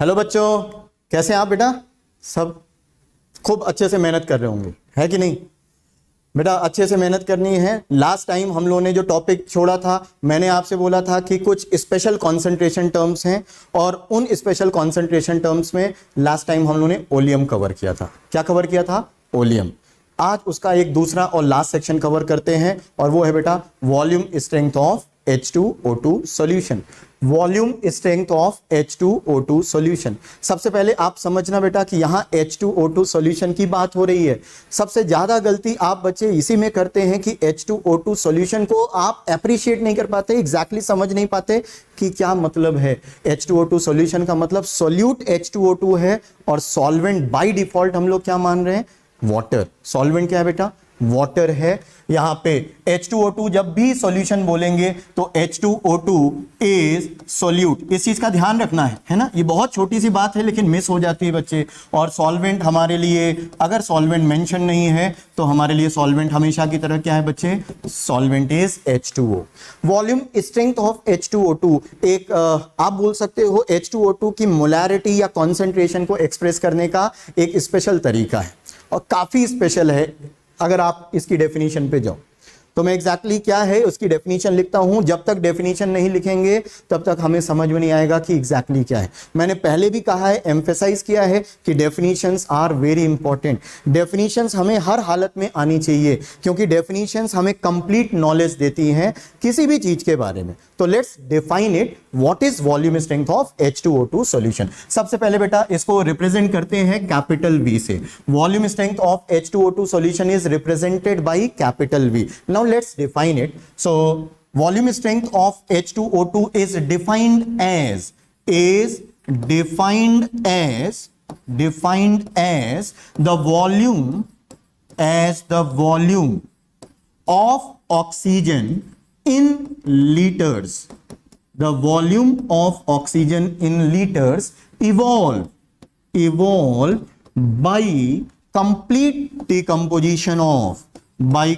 Hello बच्चों, कैसे हैं आप बेटा? सब खूब अच्छे से मेहनत कर रहे होंगे, है कि नहीं? बेटा अच्छे से मेहनत करनी है। लास्ट टाइम हम लोगों ने जो टॉपिक छोड़ा था, मैंने आपसे बोला था कि कुछ स्पेशल कंसंट्रेशन टर्म्स हैं और उन स्पेशल कंसंट्रेशन टर्म्स में लास्ट टाइम हम लोगों ने ओलियम कवर किया था। क्या कवर किया था? ओलियम। आज उसका एक दूसरा और लास्ट सेक्शन कवर करते हैं और वो है बेटा volume strength of H2O2 solution. Volume strength of H2O2 solution. सबसे पहले आप समझना बेटा कि यहां H2O2 सॉल्यूशन की बात हो रही है। सबसे ज्यादा गलती आप बच्चे इसी में करते हैं कि H2O2 सॉल्यूशन को आप अप्रिशिएट नहीं कर पाते, एग्जैक्टली समझ नहीं पाते कि क्या मतलब है। H2O2 सॉल्यूशन का मतलब सॉल्यूट H2O2 है और सॉल्वेंट बाय डिफॉल्ट हम लोग क्या मान रहे हैं? वाटर। सॉल्वेंट क्या है बेटा? वाटर है। यहां पे H2O2 जब भी सॉल्यूशन बोलेंगे तो H2O2 इज सॉल्यूट। इस चीज का ध्यान रखना है ना? ये बहुत छोटी सी बात है लेकिन मिस हो जाती है बच्चे। और सॉल्वेंट हमारे लिए, अगर सॉल्वेंट मेंशन नहीं है तो हमारे लिए सॉल्वेंट हमेशा की तरह क्या है बच्चे? Solvent is H2O। Volume strength of H2O2 एक आप बोल सकते हो H2O2 की मोलैरिटी या कॉन्सेंट्रेशन को एक्सप्रेस करने का एक स्पेशल तरीका है और काफी स्पेशल है। अगर आप इसकी डेफिनेशन पे जाओ तो मैं एग्जैक्टली क्या है उसकी डेफिनेशन लिखता हूं। जब तक डेफिनेशन नहीं लिखेंगे तब तक हमें समझ में नहीं आएगा कि एग्जैक्टली क्या है। मैंने पहले भी कहा है, एम्फेसाइज किया है कि definitions are very important. Definitions हमें हर हालत में आनी चाहिए क्योंकि डेफिनेशंस हमें कंप्लीट नॉलेज देती हैं किसी भी चीज के बारे में। तो let's define it. What is volume strength of H2O2 solution? सबसे पहले बेटा इसको रिप्रेजेंट करते हैं कैपिटल V से। Volume strength of H2O2 solution is represented by capital V। Now let's define it. So volume strength of H2O2 is defined as the volume of oxygen in liters. The volume of oxygen in liters evolve by complete decomposition of 1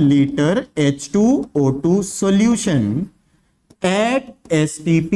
liter H2O2 solution at STP।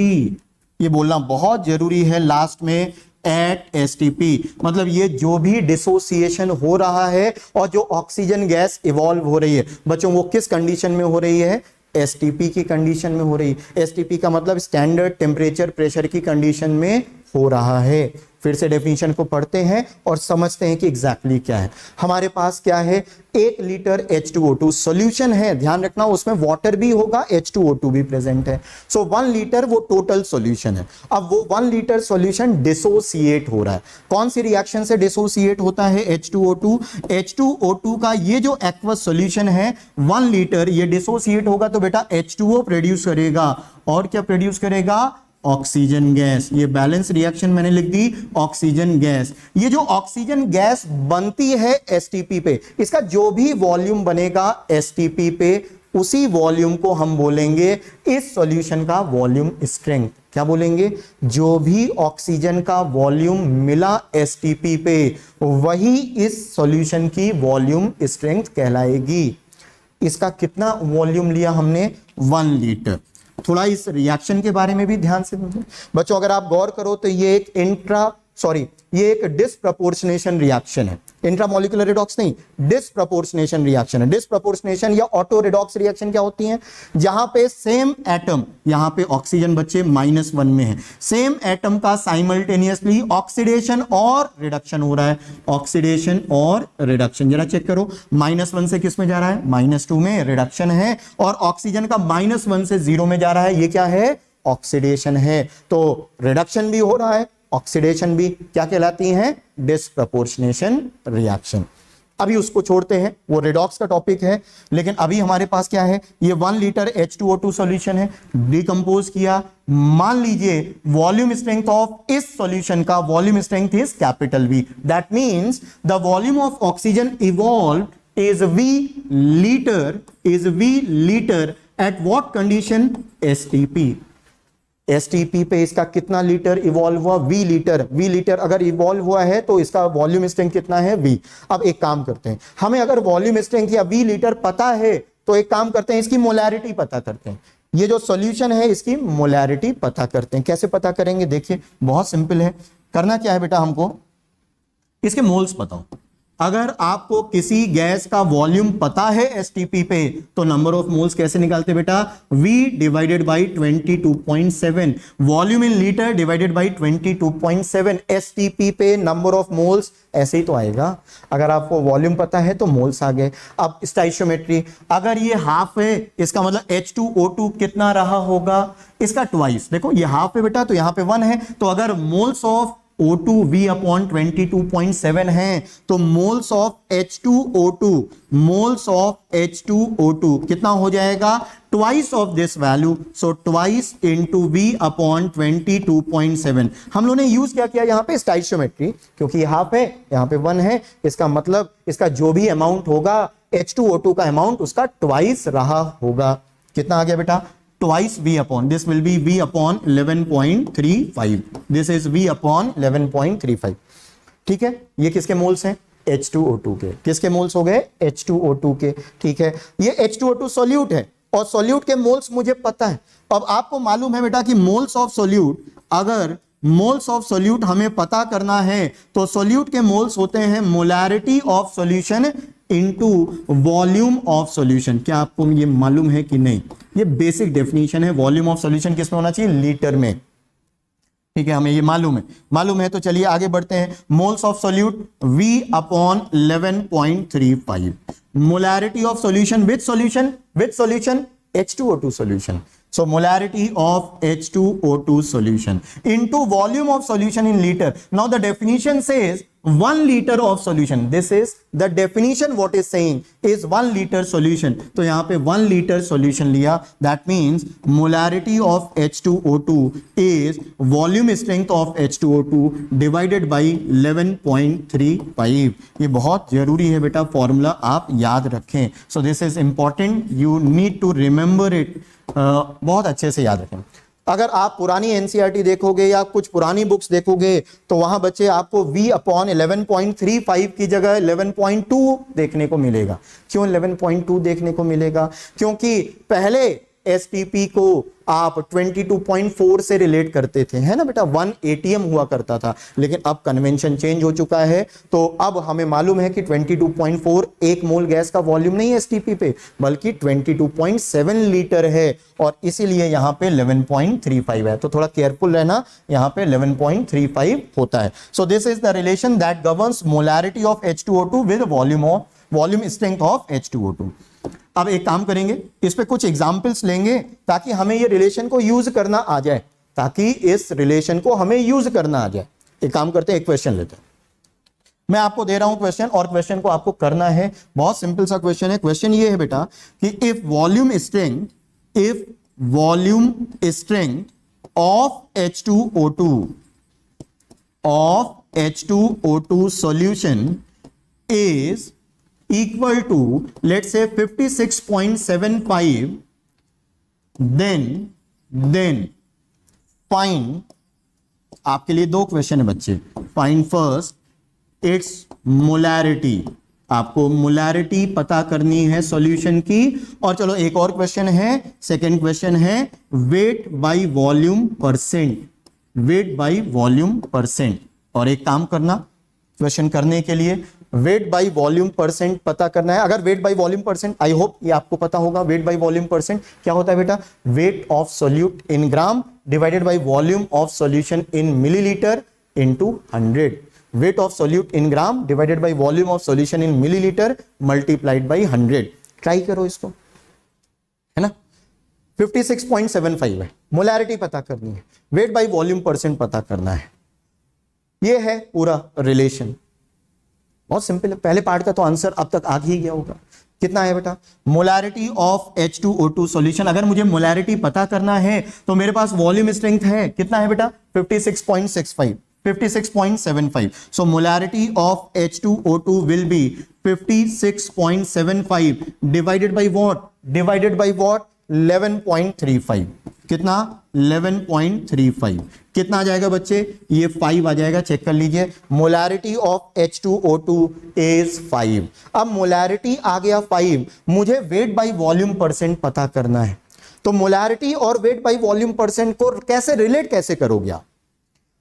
ये बोलना बहुत जरूरी है last में, eight STP। मतलब ये जो भी डिसोसिएशन हो रहा है और जो ऑक्सीजन गैस इवॉल्व हो रही है बच्चों, वो किस कंडीशन में हो रही है? STP की कंडीशन में हो रही है। STP का मतलब स्टैंडर्ड टेम्परेचर प्रेशर की कंडीशन में हो रहा है। फिर से डेफिनेशन को पढ़ते हैं और समझते हैं कि एग्जैक्टली क्या है। हमारे पास क्या है? 1 लीटर H2O2 सॉल्यूशन है। ध्यान रखना उसमें वाटर भी होगा, H2O2 भी प्रेजेंट है। सो 1 लीटर वो टोटल सॉल्यूशन है। अब वो 1 लीटर सॉल्यूशन डिसोसिएट हो रहा है। कौन सी रिएक्शन से डिसोसिएट होता है H2O2? H2O2 का ये जो एक्वस सॉल्यूशन है 1 लीटर, ये डिसोसिएट होगा तो बेटा H2O प्रोड्यूस करेगा। और क्या प्रोड्यूस करेगा? Oxygen gas. ये बैलेंस रिएक्शन मैंने लिख दी, ऑक्सीजन गैस। ये जो ऑक्सीजन गैस बनती है STP पे, इसका जो भी वॉल्यूम बनेगा STP पे, उसी वॉल्यूम को हम बोलेंगे इस सॉल्यूशन का वॉल्यूम स्ट्रेंथ। क्या बोलेंगे? जो भी ऑक्सीजन का वॉल्यूम मिला STP पे, वही इस सॉल्यूशन की वॉल्यूम स्ट्रेंथ कहलाएगी। इसका कितना वॉल्यूम लिया हमने? 1 लीटर। थोड़ा इस रिएक्शन के बारे में भी ध्यान से बच्चों अगर आप गौर करो तो ये एक डिस्प्रपोर्शनेशन रिएक्शन है। इंट्रामोलिकुलर रिडॉक्स नहीं, डिस्प्रपोर्शनेशन रिएक्शन है। डिस्प्रपोर्शनेशन या ऑटो रिडॉक्स रिएक्शन क्या होती है? जहां पे सेम एटम, यहां पे ऑक्सीजन बच्चे -1 में है, सेम एटम का साइमल्टेनियसली ऑक्सीडेशन और रिडक्शन हो रहा है। ऑक्सीडेशन और रिडक्शन जरा चेक करो, -1 से किस में जा रहा है? -2 में रिडक्शन है। और ऑक्सीजन का -1 से 0 में जा रहा है, ये क्या है? ऑक्सीडेशन है। तो रिडक्शन भी हो रहा है, ऑक्सीडेशन भी, क्या कहलाती हैं? Disproportionation reaction. अभी उसको छोड़ते हैं, वो रिडॉक्स का टॉपिक है। लेकिन अभी हमारे पास क्या है? ये 1 लीटर H2O2 सॉल्यूशन है, डिकंपोज किया। मान लीजिए वॉल्यूम स्ट्रेंथ ऑफ इस सॉल्यूशन का volume strength is capital V। That means the volume of oxygen evolve is V liter at what condition? STP। STP पे इसका कितना लीटर इवॉल्व हुआ, वी लीटर अगर इवॉल्व हुआ है तो इसका वॉल्यूम स्ट्रेंथ कितना है, वी। अब एक काम करते हैं, हमें अगर वॉल्यूम स्ट्रेंथ या वी लीटर पता है तो एक काम करते हैं, इसकी मोलैरिटी पता करते हैं। ये जो सॉल्यूशन है इसकी मोलैरिटी पता करते हैं। कैसे पता करेंगे, देखिए बहुत सिंपल है। करना क्या है बेटा, हमको इसके मोल्स बताओ। अगर आपको किसी गैस का वॉल्यूम पता है एसटीपी पे तो नंबर ऑफ मोल्स कैसे निकालते बेटा, V divided by 22.7, volume in litre divided by 22.7, STP पे नंबर ऑफ मोल्स ऐसे ही तो आएगा। अगर आपको वॉल्यूम पता है तो मोल्स आ गए। अब स्टोइचियोमेट्री, अगर ये हाफ है इसका मतलब H2O2 कितना रहा होगा, इसका ट्वाइस। देखो ये हाफ है बेटा तो यहां पे 1 है, तो अगर moles of O2 V upon 22.7 है तो मोल्स ऑफ H2O2 कितना हो जाएगा, twice of this value, so twice into V upon 22.7। हम लोगों ने यूज क्या किया यहाँ पे, स्टोइचियोमेट्री, क्योंकि ये हाफ है यहाँ पे 1 है, इसका मतलब इसका जो भी अमाउंट होगा H2O2 का अमाउंट उसका ट्वाइस रहा होगा। कितना आ गया बेटा, twice V upon, this will be V upon 11.35, this is V upon 11.35। ठीक है, ये किसके मोल्स हैं, H2O2 के। किसके मोल्स हो गए, H2O2 के। ठीक है, ये H2O2 सॉल्यूट है और सॉल्यूट के मोल्स मुझे पता है। अब आपको मालूम है बेटा कि मोल्स ऑफ सॉल्यूट, अगर मोल्स ऑफ सॉल्यूट हमें पता करना है तो सॉल्यूट के मोल्स होते हैं molarity of solution into volume of solution. क्या आपको ये मालूम है कि नहीं, ये बेसिक डेफिनेशन है। वॉल्यूम ऑफ सॉल्यूशन किस में होना चाहिए, लीटर में। ठीक है, हमें ये मालूम है तो चलिए आगे बढ़ते हैं। Moles of solute V upon 11.35, molarity of solution with solution H2O2 solution. So molarity of H2O2 solution into volume of solution in liter. Now the definition says 1 liter of solution. This is the definition, what is saying is 1 liter solution. तो यहाँ पे 1 liter solution लिया, that means molarity of H2O2 is volume strength of H2O2 divided by 11.35. ये बहुत जरूरी है बेटा, formula आप याद रखें। So this is important, you need to remember it. बहुत अच्छे से याद रखें। अगर आप पुरानी एनसीईआरटी देखोगे या कुछ पुरानी बुक्स देखोगे तो वहां बच्चे आपको V अपॉन 11.35 की जगह 11.2 देखने को मिलेगा। क्यों 11.2 देखने को मिलेगा, क्योंकि पहले एसटीपी को आप 22.4 से रिलेट करते थे, है ना बेटा, 1 ATM हुआ करता था, लेकिन अब कन्वेंशन चेंज हो चुका है। तो अब हमें मालूम है कि 22.4 1 मोल गैस का वॉल्यूम नहीं है एसटीपी पे, बल्कि 22.7 लीटर है, और इसीलिए यहां पे 11.35 है। तो थोड़ा केयरफुल रहना, यहां पे 11.35 होता है। So this is the relation that governs molarity of H2O2 with volume strength of H2O2। अब एक काम करेंगे, इस पे कुछ एग्जाम्पल्स लेंगे ताकि हमें ये रिलेशन को यूज करना आ जाए, ताकि इस रिलेशन को हमें यूज करना आ जाए। एक काम करते हैं, एक क्वेश्चन लेते हैं। मैं आपको दे रहा हूं क्वेश्चन, और क्वेश्चन को आपको करना है। बहुत सिंपल सा क्वेश्चन है। क्वेश्चन ये है बेटा कि if volume strength of H2O2 solution is equal to, let's say 56.75, then find, आपके लिए 2 क्वेश्चन है बच्चे। फाइंड फर्स्ट इट्स मोलैरिटी, आपको मोलैरिटी पता करनी है सॉल्यूशन की। और चलो एक और क्वेश्चन है, सेकंड क्वेश्चन है वेट बाय वॉल्यूम परसेंट। और एक काम करना, क्वेश्चन करने के लिए वेट बाय वॉल्यूम परसेंट पता करना है। अगर wait by volume percent, I hope ये आपको पता होगा, वेट बाय वॉल्यूम परसेंट क्या होता है बेटा, weight of solute in gram divided by volume of solution in millilitre into 100। Weight of solute in gram divided by volume of solution in millilitre multiplied by 100। Try करो इसको, है ना। 56.75 है, molarity पता करनी है, वेट बाय वॉल्यूम परसेंट पता करना है। ये है पूरा रिलेशन, बहुत सिंपल है। पहले पार्ट का तो आंसर अब तक आ ही गया होगा। कितना है बेटा, मोलैरिटी ऑफ H2O2 सॉल्यूशन। अगर मुझे मोलैरिटी पता करना है तो मेरे पास वॉल्यूम स्ट्रेंथ है, कितना है बेटा, 56.75। So molarity of H2O2 will be 56.75 divided by what, 11.35। कितना 11.35 कितना आ जाएगा बच्चे, ये 5 आ जाएगा, चेक कर लीजिए। Molarity of H2O2 is 5। अब मोलैरिटी आ गया 5, मुझे वेट बाय वॉल्यूम परसेंट पता करना है। तो मोलैरिटी और वेट बाय वॉल्यूम परसेंट को कैसे रिलेट कैसे करोगे आप?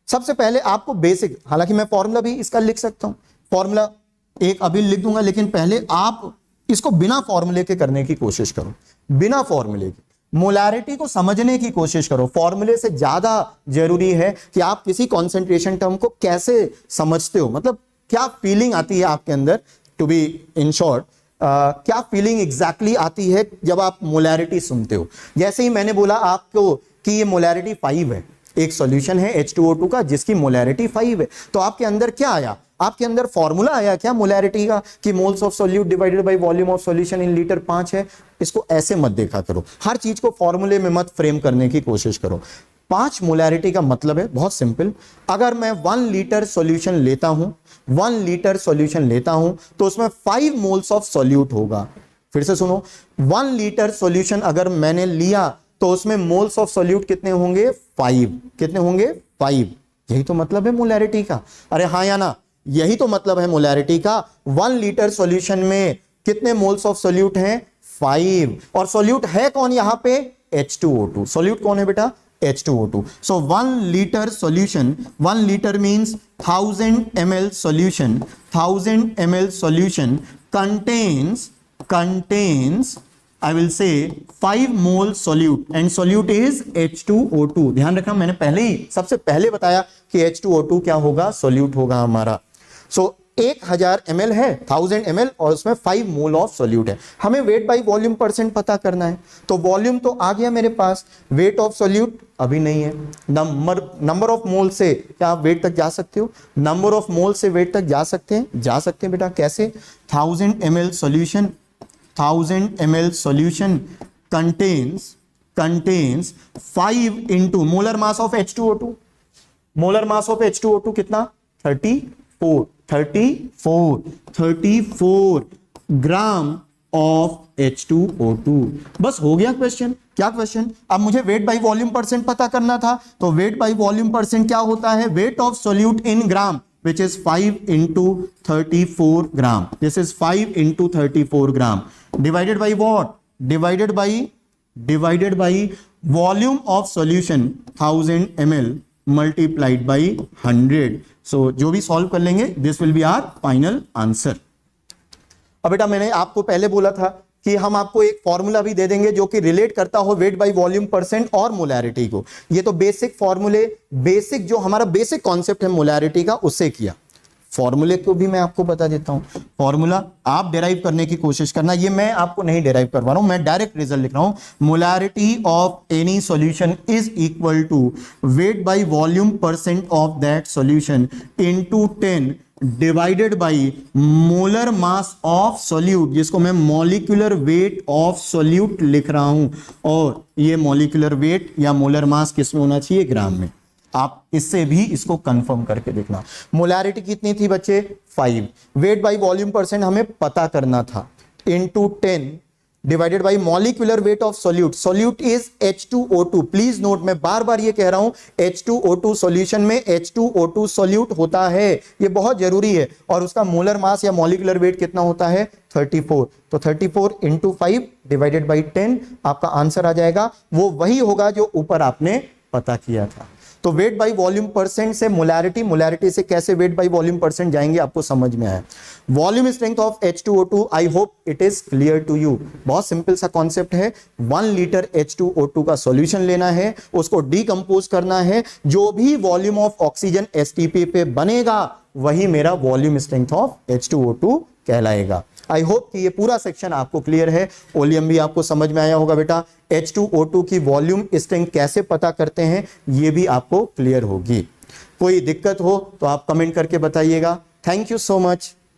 सबसे पहले आपको बेसिक, हालांकि मैं फॉर्मूला भी इसका लिख सकता हूं, फॉर्मूला एक अभी लिख दूंगा, लेकिन पहले आप इसको बिना फॉर्मूले के करने की कोशिश करो, बिना फॉर्मूले के मोलैरिटी को समझने की कोशिश करो। फॉर्मूले से ज्यादा जरूरी है कि आप किसी कॉन्सेंट्रेशन टर्म को कैसे समझते हो, मतलब क्या फीलिंग आती है आपके अंदर, टू बी इन शॉर्ट क्या फीलिंग एग्जैक्टली आती है जब आप मोलैरिटी सुनते हो। जैसे ही मैंने बोला आपको कि ये मोलैरिटी 5 है, एक सॉल्यूशन है H2O2 का जिसकी मोलैरिटी 5 है, तो आपके अंदर क्या आया, आपके अंदर फॉर्मूला आया क्या मोलैरिटी का कि moles of solute divided by volume of solution in litre 5 है। इसको ऐसे मत देखा करो, हर चीज को फॉर्मूले में मत फ्रेम करने की कोशिश करो। 5 मोलैरिटी का मतलब है बहुत सिंपल, अगर मैं 1 लीटर सॉल्यूशन लेता हूं, 1 लीटर सॉल्यूशन लेता हूं तो उसमें 5 मोल्स ऑफ सॉल्यूट होगा। फिर से सुनो, 1 लीटर सॉल्यूशन अगर मैंने लिया तो उसमें मोल्स ऑफ सॉल्यूट कितने होंगे, 5। कितने होंगे, 5। यही तो मतलब है मोलैरिटी का। अरे हाँ या ना, यही तो मतलब है मोलैरिटी का। 1 लीटर सॉल्यूशन में कितने मोल्स ऑफ सॉल्यूट हैं, 5। और सॉल्यूट है कौन यहां पे, H2O2। सॉल्यूट कौन है बेटा, H2O2। So 1 litre solution, 1 litre means 1000 ml solution, 1000 ml solution contains I will say 5 mole solute and solute is H2O2। ध्यान रखना, मैंने पहले ही सबसे पहले बताया कि H2O2 क्या होगा, solute होगा हमारा। सो 1000 ml है, 1000 ml और उसमें 5 मोल ऑफ सॉल्यूट है। हमें वेट बाय वॉल्यूम परसेंट पता करना है, तो वॉल्यूम तो आ गया मेरे पास, वेट ऑफ सॉल्यूट अभी नहीं है। नंबर ऑफ मोल से क्या आप वेट तक जा सकते हो, नंबर ऑफ मोल से वेट तक जा सकते हैं बेटा। कैसे, 1000 ml solution, 1000 ml solution contains 5 into molar mass of H2O2। molar mass of H2O2 कितना, 34 ग्राम ऑफ H2O2। बस हो गया क्वेश्चन। क्या क्वेश्चन, अब मुझे वेट बाय वॉल्यूम परसेंट पता करना था, तो वेट बाय वॉल्यूम परसेंट क्या होता है, weight of solute in gram which is 5 into 34 gram। This is 5 into 34 gram divided by what, divided by volume of solution 1000 ml multiplied by 100। so जो भी solve कर लेंगे this will be our final answer। अब बेटा मैंने आपको पहले बोला था कि हम आपको एक फॉर्मूला भी दे देंगे जो कि रिलेट करता हो वेट बाय वॉल्यूम परसेंट और मोलैरिटी को। ये तो बेसिक फॉर्मूले, बेसिक जो हमारा बेसिक कॉन्सेप्ट है मोलैरिटी का उससे किया। फॉर्मूले को भी मैं आपको बता देता हूं, फॉर्मूला आप डिराइव करने की कोशिश करना, ये मैं आपको नहीं डिराइव करवा रहा हूं, मैं डायरेक्ट रिजल्ट लिख रहा हूं। Molarity of any solution is equal to weight by volume percent of that solution into 10 divided by molar mass of solute, जिसको मैं मॉलिक्यूलर वेट ऑफ सॉल्यूट लिख रहा हूं। और ये मॉलिक्यूलर वेट या मोलर मास किसमें होना चाहिए, ग्राम में। आप इससे भी इसको कंफर्म करके देखना। मोलैरिटी कितनी थी बच्चे, 5। वेट बाय वॉल्यूम परसेंट हमें पता करना था, into 10 divided by molecular weight of solute. Solute is H2O2। Please note, मैं बार बार ये कह रहा हूं, H2O2 सॉल्यूशन में H2O2 सॉल्यूट होता है, ये बहुत जरूरी है। और उसका मोलर मास या मॉलिक्यूलर वेट कितना होता है, 34। तो 34 इंटू 5 डिवाइडेड बाई 10 आपका आंसर आ जाएगा, वो वही होगा जो ऊपर आपने पता किया था। तो वेट बाय वॉल्यूम परसेंट से मोलैरिटी, मोलैरिटी से कैसे वेट बाय वॉल्यूम परसेंट जाएंगे आपको समझ में आया। Volume strength of H2O2, I hope it is clear to you. बहुत सिंपल सा कॉन्सेप्ट है, 1 लीटर H2O2 का सॉल्यूशन लेना है, उसको डीकंपोज करना है, जो भी वॉल्यूम ऑफ ऑक्सीजन STP पे बनेगा वही मेरा वॉल्यूम स्ट्रेंथ ऑफ H2O2 कहलाएगा। आई होप कि ये पूरा सेक्शन आपको क्लियर है। ओलियम भी आपको समझ में आया होगा बेटा। H2O2 की वॉल्यूम स्ट्रेंथ कैसे पता करते हैं ये भी आपको क्लियर होगी। कोई दिक्कत हो तो आप कमेंट करके बताइएगा। Thank you so much.